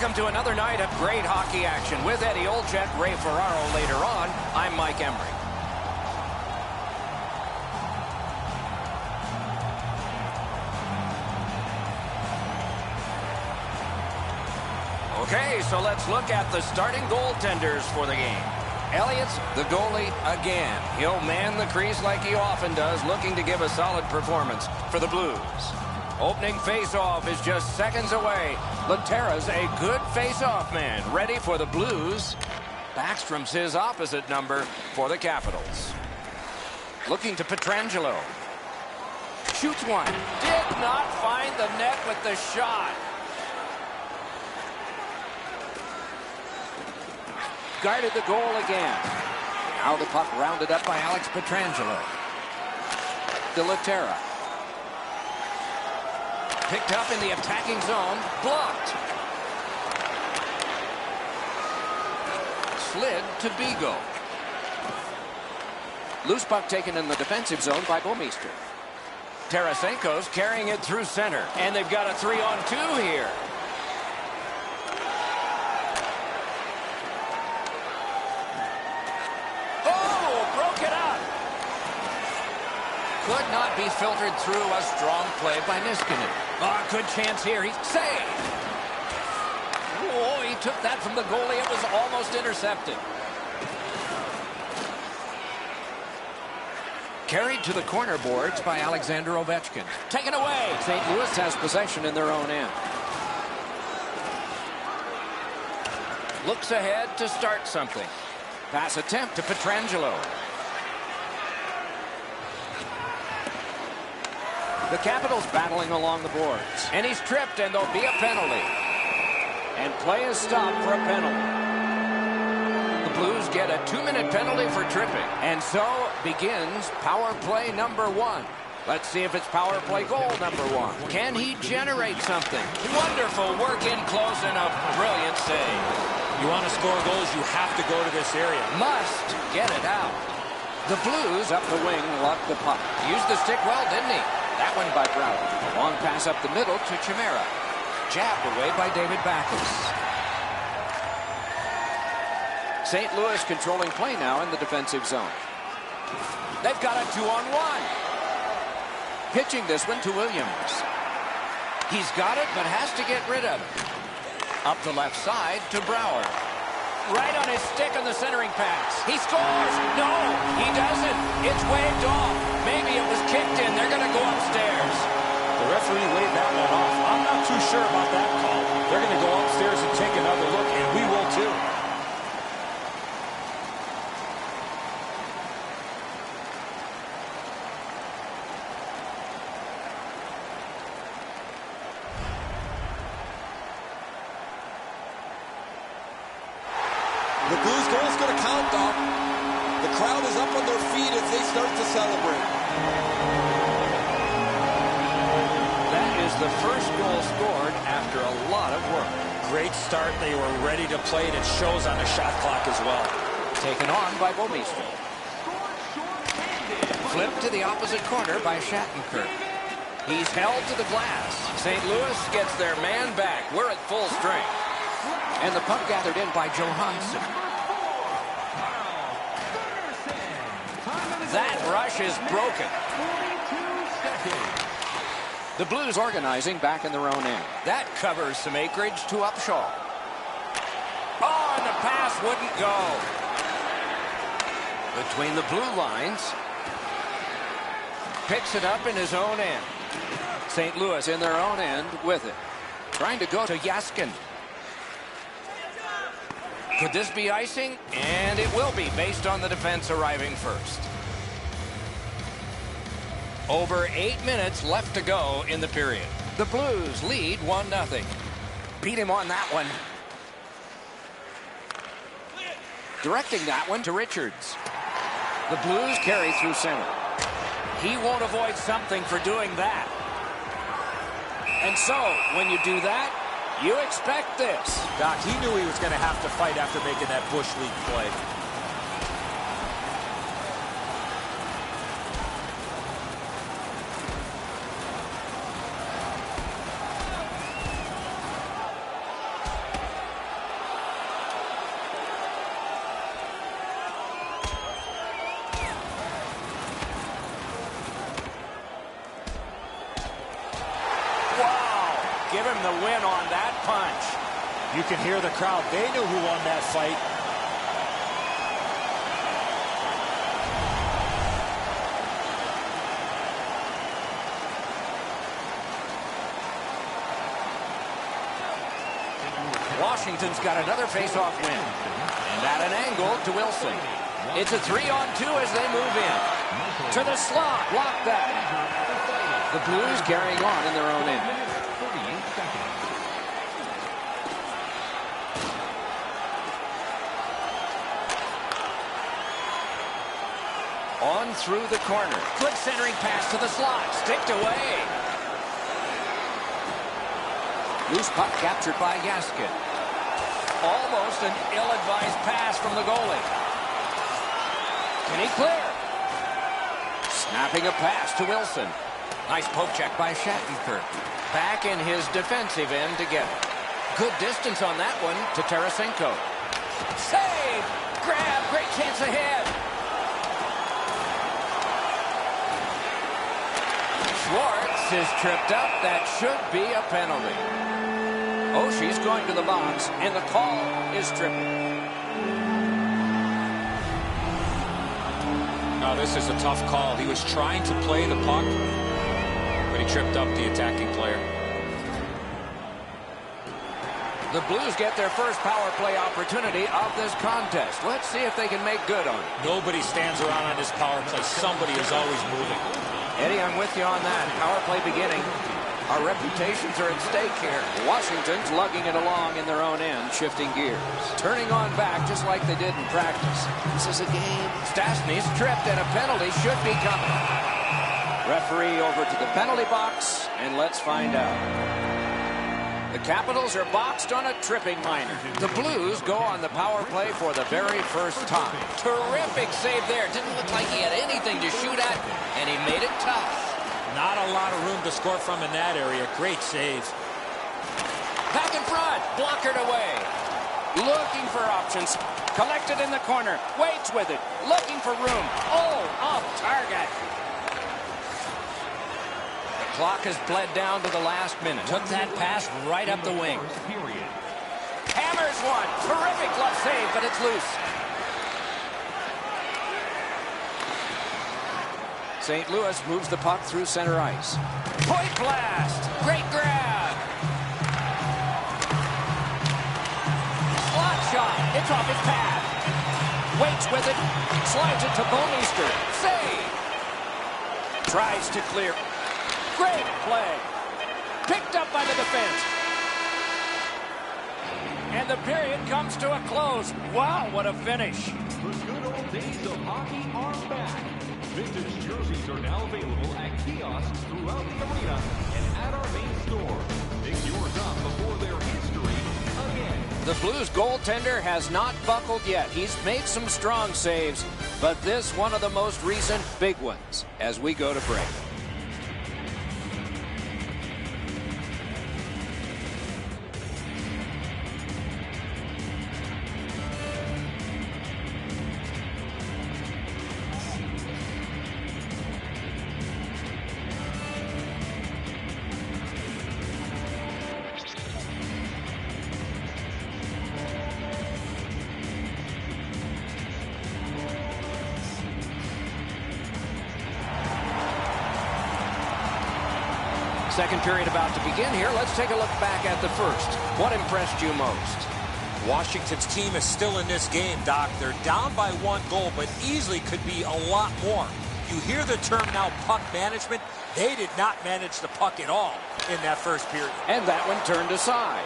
Welcome to another night of great hockey action with Eddie Olczyk, Ray Ferraro later on. I'm Mike Emrick. Okay, so let's look at the starting goaltenders for the game. Elliott's the goalie again. He'll man the crease like he often does, looking to give a solid performance for the Blues. Opening face-off is just seconds away. Laterra's a good face-off man, ready for the Blues. Backstrom's his opposite number for the Capitals. Looking to Pietrangelo. Shoots one. Did not find the net with the shot. Guarded the goal again. Now the puck rounded up by Alex Pietrangelo. De Laterra. Picked up in the attacking zone. Blocked. Slid to Bigo. Loose puck taken in the defensive zone by Bouwmeester. Tarasenko's carrying it through center. And they've got a 3-on-2 here. Oh, broke it up. Could not be filtered through. A strong play by Niskanen. Oh, good chance here. He's saved. Oh, he took that from the goalie. It was almost intercepted. Carried to the corner boards by Alexander Ovechkin. Taken away. St. Louis has possession in their own end. Looks ahead to start something. Pass attempt to Pietrangelo. The Capitals battling along the boards. And he's tripped, and there'll be a penalty. And play is stopped for a penalty. The Blues get a 2-minute penalty for tripping. And so begins power play number 1. Let's see if it's power play goal number 1. Can he generate something? Wonderful work in close and a brilliant save. You want to score goals, you have to go to this area. Must get it out. The Blues up the wing locked the puck. Used the stick well, didn't he? That one by Brown. A long pass up the middle to Chimera. Jabbed away by David Backes. St. Louis controlling play now in the defensive zone. They've got a 2-on-1. Pitching this one to Williams. He's got it, but has to get rid of it. Up the left side to Brouwer. Right on his stick on the centering pass. He scores. No, he doesn't. It's waved off. Maybe it was kicked in. They're going to go upstairs. The referee laid that one off. I'm not too sure about that call. They're going to go upstairs and take another look, and we will too. The Blues goal is going to count, though. The crowd is up on their feet as they start to celebrate. That is the first goal scored after a lot of work. Great start. They were ready to play, and it shows on the shot clock as well. Taken on by Bouwmeester. Flipped to the opposite corner by Shattenkirk. He's held to the glass. St. Louis gets their man back. We're at full strength. And the puck gathered in by Johansson. That rush is broken. The Blues organizing back in their own end. That covers some acreage to Upshaw. Oh, and the pass wouldn't go. Between the blue lines. Picks it up in his own end. St. Louis in their own end with it. Trying to go to Jaskin. Could this be icing? And it will be, based on the defense arriving first. Over 8 minutes left to go in the period. The Blues lead 1-0. Beat him on that one. Directing that one to Richards. The Blues carry through center. He won't avoid something for doing that. And so, when you do that, you expect this. Doc, he knew he was going to have to fight after making that Bush League play. the win on that punch. You can hear the crowd. They knew who won that fight. Washington's got another face-off win. And at an angle to Wilson. It's a 3-on-2 as they move in. To the slot. Block that. The Blues carrying on in their own end. On through the corner. Good centering pass to the slot. Sticked away. Loose puck captured by Gaskin. Almost an ill-advised pass from the goalie. Can he clear? Snapping a pass to Wilson. Nice poke check by Shattenkirk. Back in his defensive end to get it. Good distance on that one to Tarasenko. Save! Grab! Great chance ahead. Schwartz is tripped up. That should be a penalty. Oh, she's going to the box, and the call is tripping. Now, this is a tough call. He was trying to play the puck, but he tripped up the attacking player. The Blues get their first power play opportunity of this contest. Let's see if they can make good on it. Nobody stands around on this power play. Somebody is always moving. Eddie, I'm with you on that. Power play beginning. Our reputations are at stake here. Washington's lugging it along in their own end, shifting gears. Turning on back just like they did in practice. This is a game. Stastny's tripped and a penalty should be coming. Referee over to the penalty box, and let's find out. The Capitals are boxed on a tripping minor. The Blues go on the power play for the very first time. Terrific save there. Didn't look like he had anything to shoot at, and he made it tough. Not a lot of room to score from in that area. Great save. Back in front. Blockered away. Looking for options. Collected in the corner. Waits with it. Looking for room. Oh, off target. The clock has bled down to the last minute. Took that pass right up the wing. Hammers one. Terrific glove save, but it's loose. St. Louis moves the puck through center ice. Point blast! Great grab! Slot shot! It's off his pad. Waits with it. Slides it to Bouwmeester. Save! Tries to clear. Great play! Picked up by the defense. And the period comes to a close. Wow, what a finish! The good old days of hockey are back. Vintage jerseys are now available at kiosks throughout the arena and at our main store. Pick yours up before their history again. The Blues goaltender has not buckled yet. He's made some strong saves, but this one of the most recent big ones as we go to break. Second period about to begin here. Let's take a look back at the first. What impressed you most? Washington's team is still in this game, Doc. They're down by 1 goal, but easily could be a lot more. You hear the term now, puck management. They did not manage the puck at all in that first period. And that one turned aside.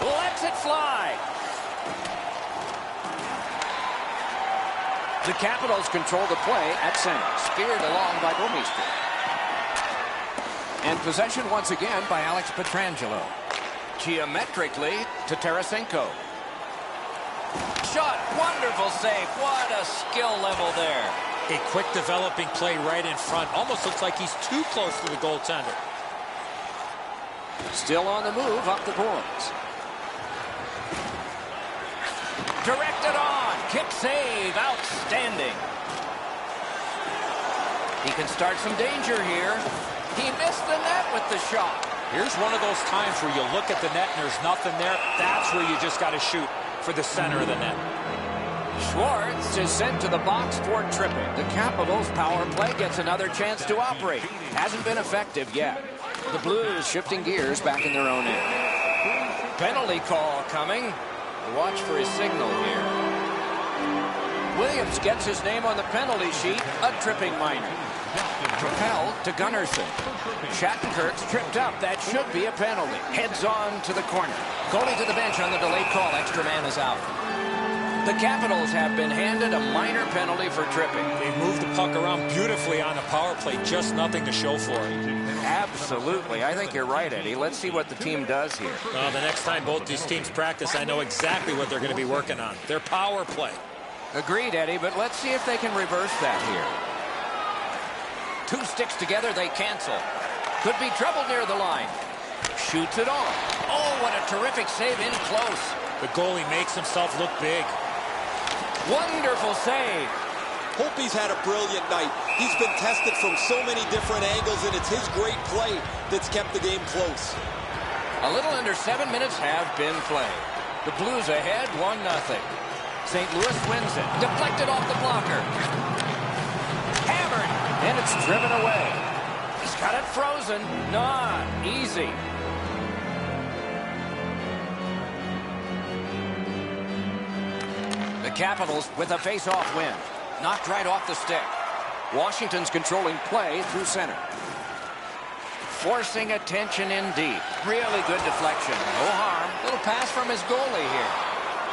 Lets it fly. The Capitals control the play at center. Speared along by Bouwmeester. And possession once again by Alex Pietrangelo. Geometrically to Tarasenko. Shot. Wonderful save. What a skill level there. A quick developing play right in front. Almost looks like he's too close to the goaltender. Still on the move up the boards. Directed on. Kick save. Outstanding. He can start some danger here. He missed the net with the shot. Here's one of those times where you look at the net and there's nothing there. That's where you just got to shoot for the center of the net. Schwartz is sent to the box for tripping. The Capitals' power play gets another chance to operate. Hasn't been effective yet. The Blues shifting gears back in their own end. Penalty call coming. Watch for his signal here. Williams gets his name on the penalty sheet. A tripping minor. Propelled to Gunnarsson. Shattenkirk's tripped up. That should be a penalty. Heads on to the corner. Goalie to the bench on the delayed call. Extra man is out. The Capitals have been handed a minor penalty for tripping. They moved the puck around beautifully on the power play. Just nothing to show for it. Absolutely. I think you're right, Eddie. Let's see what the team does here. The next time both these teams practice, I know exactly what they're going to be working on. Their power play. Agreed, Eddie, but let's see if they can reverse that here. Two sticks together, they cancel. Could be trouble near the line. Shoots it on. Oh, what a terrific save in close. The goalie makes himself look big. Wonderful save. Hope he's had a brilliant night. He's been tested from so many different angles, and it's his great play that's kept the game close. A little under 7 minutes have been played. The Blues ahead, 1-0. St. Louis wins it. Deflected off the blocker. Hammered, and it's driven away. He's got it frozen. Not easy. The Capitals with a face-off win. Knocked right off the stick. Washington's controlling play through center. Forcing attention indeed. Really good deflection. No harm. Little pass from his goalie here.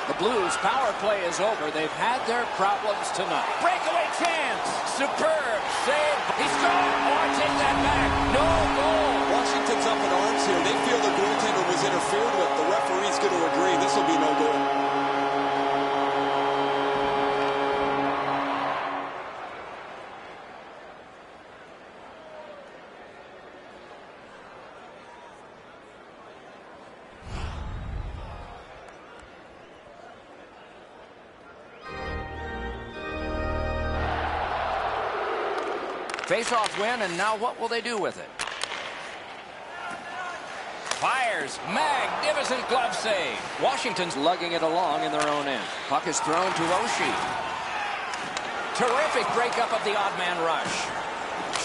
The Blues' power play is over. They've had their problems tonight. Breakaway chance. Superb save. He scored. Oh, take that back. No goal. Washington's up in arms here. They feel the goaltender was interfered with. The referee's going to agree. This will be no goal. Face-off win, and now what will they do with it? Fires. Magnificent glove save. Washington's lugging it along in their own end. Puck is thrown to Oshie. Terrific breakup of the odd man rush.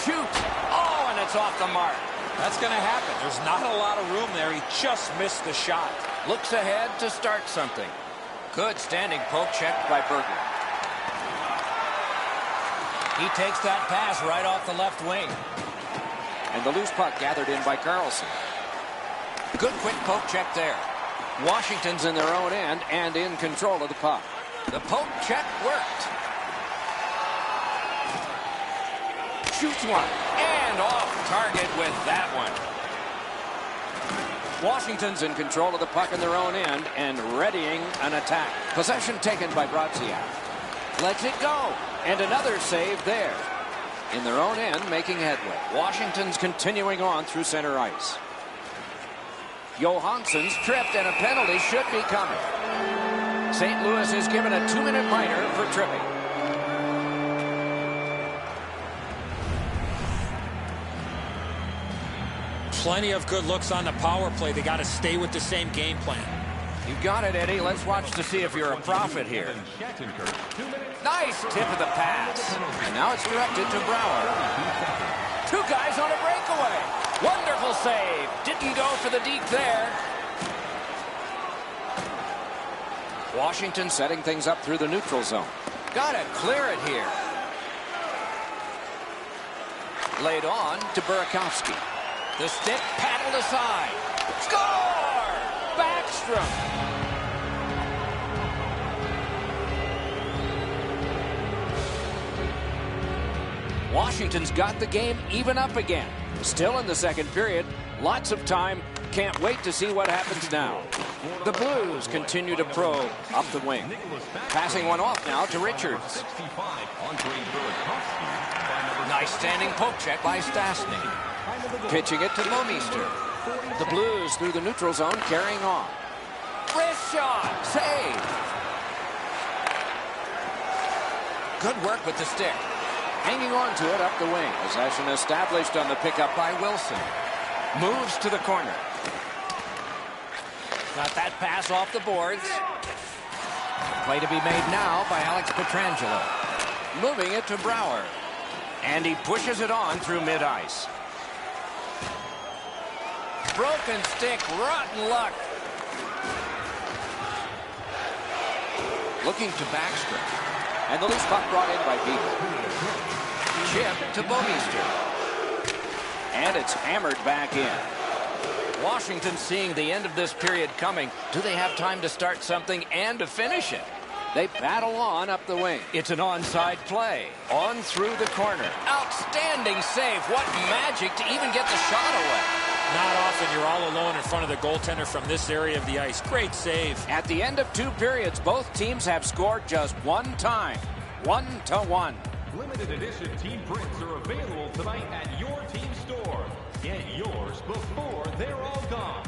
Shoot. Oh, and it's off the mark. That's going to happen. There's not a lot of room there. He just missed the shot. Looks ahead to start something. Good standing poke check by Berger. He takes that pass right off the left wing. And the loose puck gathered in by Carlson. Good quick poke check there. Washington's in their own end and in control of the puck. The poke check worked. Shoots one. And off target with that one. Washington's in control of the puck in their own end and readying an attack. Possession taken by Brodziak. Lets it go. And another save there. In their own end, making headway. Washington's continuing on through center ice. Johansson's tripped, and a penalty should be coming. St. Louis is given a 2-minute minor for tripping. Plenty of good looks on the power play. They got to stay with the same game plan. You got it, Eddie. Let's watch to see if you're a prophet here. Nice tip of the pass. And now it's directed to Brouwer. Two guys on a breakaway. Wonderful save. Didn't go for the deep there. Washington setting things up through the neutral zone. Got to clear it here. Laid on to Burakovsky. The stick paddled aside. Score! Backstrom. Washington's got the game even up again. Still in the second period. Lots of time. Can't wait to see what happens now. The Blues continue to probe up the wing. Passing one off now to Richards. Nice standing poke check by Stastny. Pitching it to Bouwmeester. The Blues through the neutral zone carrying on. Wrist shot. Save. Good work with the stick. Hanging on to it up the wing. Possession established on the pickup by Wilson. Moves to the corner. Got that pass off the boards. Play to be made now by Alex Pietrangelo. Moving it to Brouwer. And he pushes it on through mid-ice. Broken stick, rotten luck. Looking to Baxter. And the loose puck brought in by Beagle. Chip to Bouwmeester. And it's hammered back in. Washington seeing the end of this period coming. Do they have time to start something and to finish it? They battle on up the wing. It's an onside play. On through the corner. Outstanding save. What magic to even get the shot away. Not often you're all alone in front of the goaltender from this area of the ice. Great save. At the end of 2 periods, both teams have scored just 1 time. 1-1. Limited edition team prints are available tonight at your team store. Get yours before they're all gone.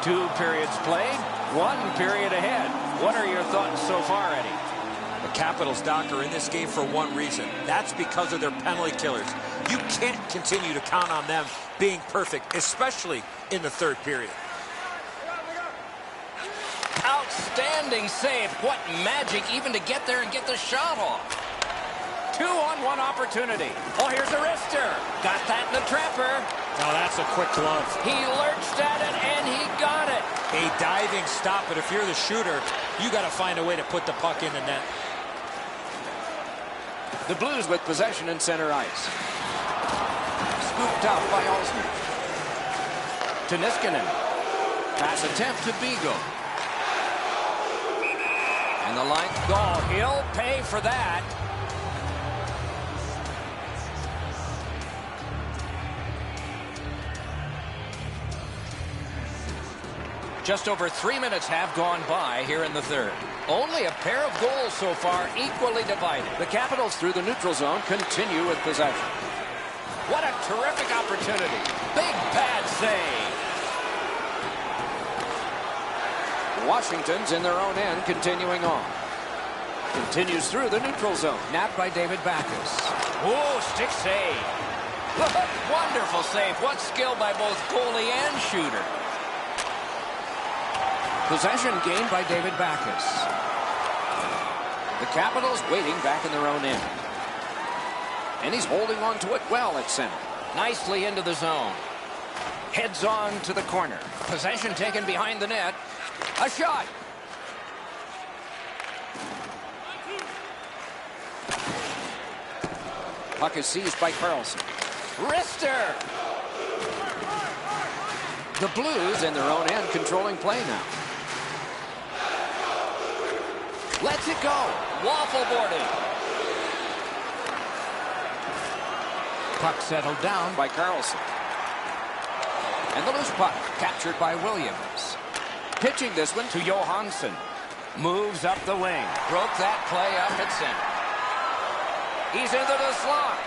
Two periods played, 1 period ahead. What are your thoughts so far, Eddie? The Capitals, Doc, are in this game for one reason. That's because of their penalty killers. You can't continue to count on them being perfect, especially in the 3rd period. Outstanding save. What magic even to get there and get the shot off. 2-on-1 opportunity. Oh, here's a wrister. Got that in the trapper. Now that's a quick glove. He lurched at it, and he got it. A diving stop, but if you're the shooter, you got to find a way to put the puck in the net. The Blues with possession in center ice. Scooped out by Olsen. To Niskanen. Pass attempt to Beagle. And the line goal. He'll pay for that. Just over 3 minutes have gone by here in the 3rd. Only a pair of goals so far, equally divided. The Capitals through the neutral zone continue with possession. What a terrific opportunity. Big pad save. Washington's in their own end, continuing on. Continues through the neutral zone. Napped by David Backes. Oh, stick save. Wonderful save. What skill by both goalie and shooter. Possession gained by David Backes. The Capitals waiting back in their own end. And he's holding on to it well at center. Nicely into the zone. Heads on to the corner. Possession taken behind the net. A shot. Puck is seized by Carlson. Wrister. The Blues in their own end controlling play now. Lets it go. Waffle boarding. Puck settled down by Carlson. And the loose puck captured by Williams. Pitching this one to Johansson. Moves up the wing. Broke that play up at center. He's into the slot.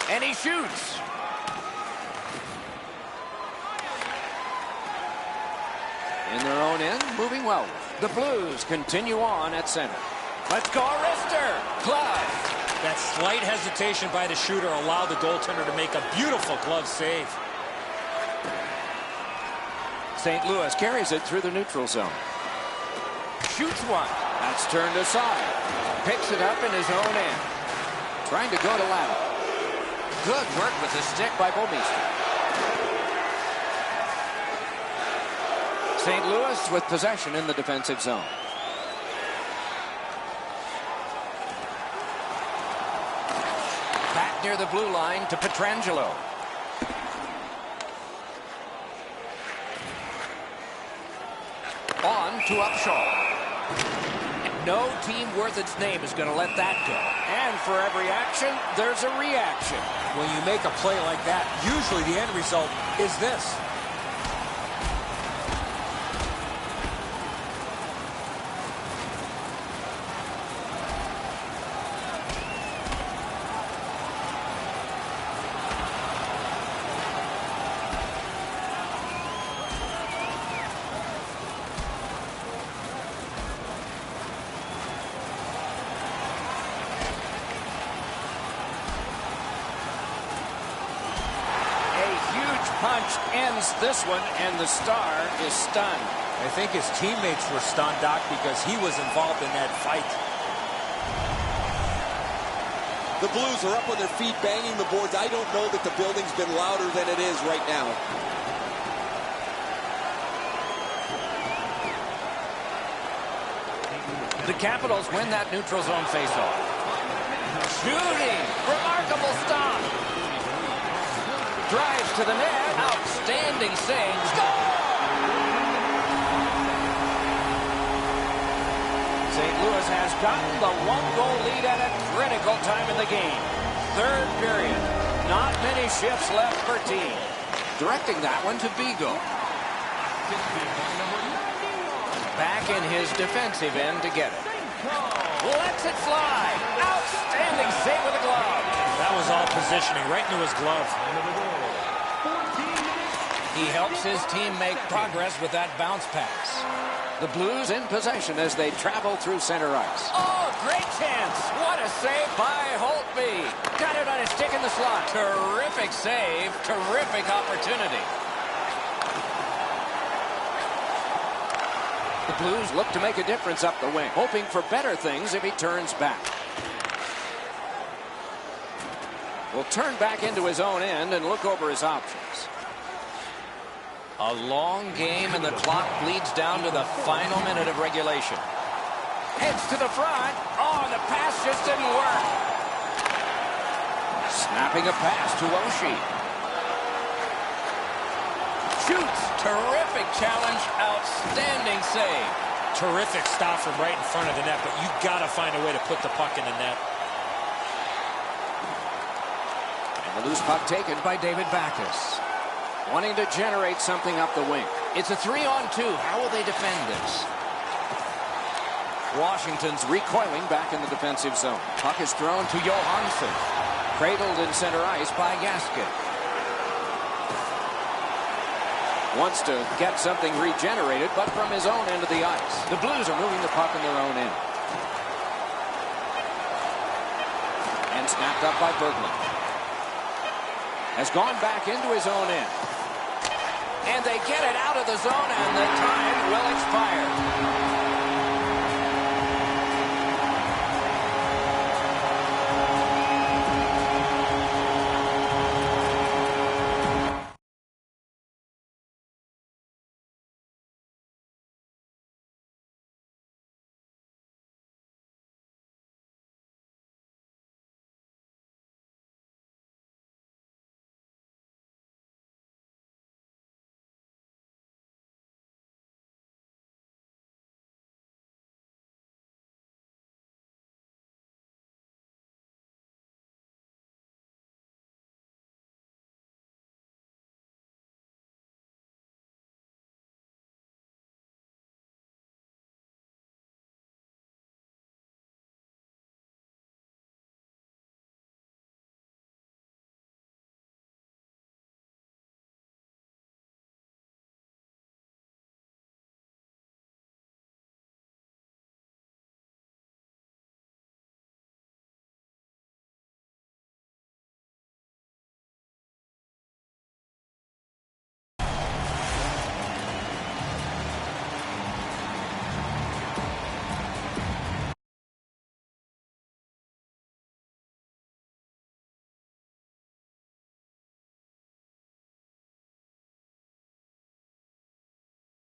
And he shoots. In their own end, moving well. The Blues continue on at center. Let's go, Wrister. Glove. That slight hesitation by the shooter allowed the goaltender to make a beautiful glove save. St. Louis carries it through the neutral zone. Shoots one. That's turned aside. Picks it up in his own end. Trying to go to Latta. Good work with the stick by Bouwmeester. St. Louis with possession in the defensive zone. Back near the blue line to Pietrangelo. On to Upshaw. No team worth its name is going to let that go. And for every action, there's a reaction. When you make a play like that, usually the end result is this. punch ends this one, and the star is stunned. I think his teammates were stunned, Doc, because he was involved in that fight. The Blues are up on their feet, banging the boards. I don't know that the building's been louder than it is right now. The Capitals win that neutral zone faceoff. Shooting! Remarkable stop! Drives to the net. Outstanding save. Score! St. Louis has gotten the one-goal lead at a critical time in the game. Third period. Not many shifts left per team. Directing that one to Beagle. Back in his defensive end to get it. Lets it fly. Outstanding save with a glove. That was all positioning, right into his glove. He helps his team make progress with that bounce pass. The Blues in possession as they travel through center ice. Oh, great chance. What a save by Holtby. Got it on his stick in the slot. Terrific save. Terrific opportunity. The Blues look to make a difference up the wing, hoping for better things if he turns back. Will turn back into his own end and look over his options. A long game, and the clock bleeds down to the final minute of regulation. Heads to the front. Oh, the pass just didn't work. Snapping a pass to Oshie. Shoots. Terrific challenge. Outstanding save. Terrific stop from right in front of the net, but you got to find a way to put the puck in the net. And the loose puck taken by David Backes. Wanting to generate something up the wing. It's a 3-on-2. How will they defend this? Washington's recoiling back in the defensive zone. Puck is thrown to Johansson. Cradled in center ice by Gaskin. Wants to get something regenerated, but from his own end of the ice. The Blues are moving the puck in their own end. And snapped up by Berglund. Has gone back into his own end. And they get it out of the zone, and the time will expire.